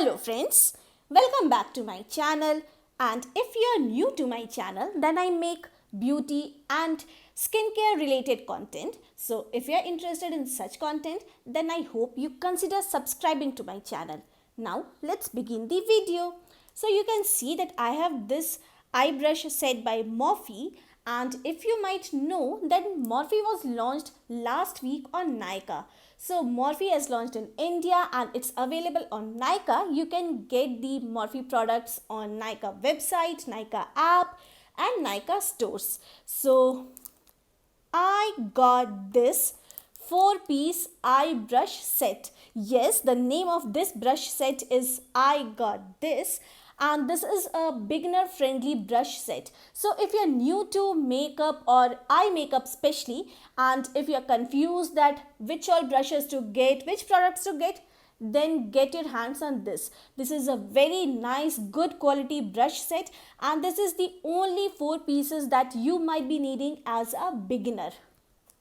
Hello friends, welcome back to my channel, and if you are new to my channel then I make beauty and skincare related content. So if you are interested in such content then I hope you consider subscribing to my channel. Now let's begin the video. So you can see that I have this eye brush set by Morphe, and if you might know that Morphe was launched last week on Nykaa. So Morphe has launched in India and it's available on Nykaa. You can get the Morphe products on Nykaa website, Nykaa app and Nykaa stores. So I got this 4-piece eye brush set. Yes, the name of this brush set is I got this, and this is a beginner friendly brush set. So if you're new to makeup or eye makeup especially, and if you're confused that which all brushes to get, which products to get, then get your hands on this. This is a very nice good quality brush set, and this is the only 4 pieces that you might be needing as a beginner.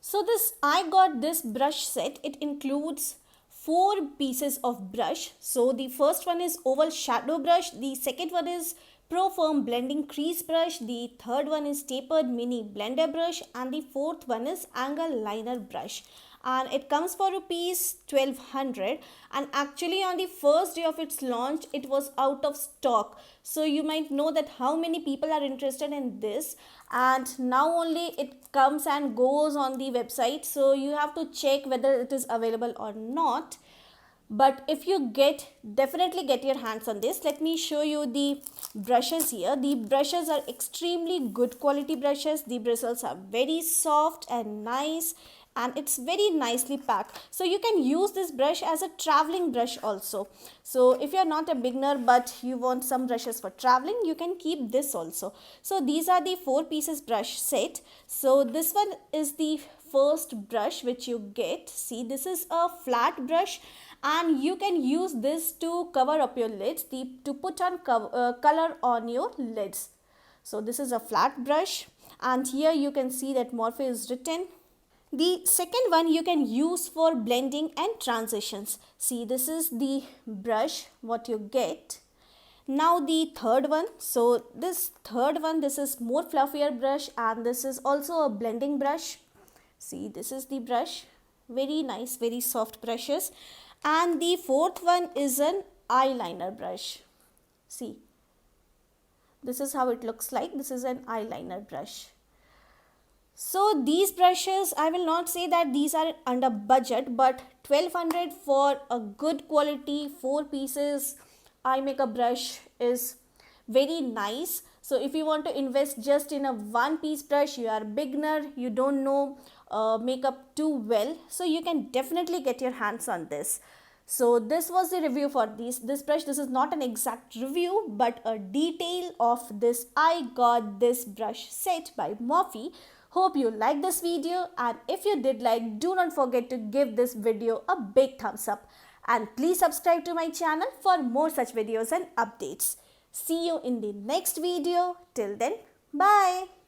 So I got this brush set. It includes 4 pieces of brush. So the first one is oval shadow brush, the second one is pro firm blending crease brush, the third one is tapered mini blender brush, and the fourth one is angle liner brush. And it comes for rupees 1200, and actually on the first day of its launch it was out of stock. So you might know that how many people are interested in this, and now only it comes and goes on the website, so you have to check whether it is available or not. But if you definitely get your hands on this. Let me show you the brushes here. The brushes are extremely good quality brushes. The bristles are very soft and nice, and it's very nicely packed. So you can use this brush as a traveling brush also. So if you're not a beginner but you want some brushes for traveling, you can keep this also. So these are the 4 pieces brush set. So this one is the first brush which you get. See, this is a flat brush, and you can use this to cover up your lids, to put on color on your lids. So this is a flat brush, and here you can see that Morphe is written. The second one you can use for blending and transitions. See, this is the brush what you get. Now the third one. So this third one, this is more fluffier brush, and this is also a blending brush. See, this is the brush. Very nice, very soft brushes. And the fourth one is an eyeliner brush. See, this is how it looks like. This is an eyeliner brush. So these brushes, I will not say that these are under budget, but 1200 for a good quality 4 pieces eye makeup brush is very nice. So if you want to invest just in a 1-piece brush, you are a beginner, you don't know makeup too well, so you can definitely get your hands on this. So this was the review for this brush. This is not an exact review but a detail of this I got this brush set by Morphe. Hope you liked this video, and if you did like, do not forget to give this video a big thumbs up, and please subscribe to my channel for more such videos and updates. See you in the next video. Till then, bye.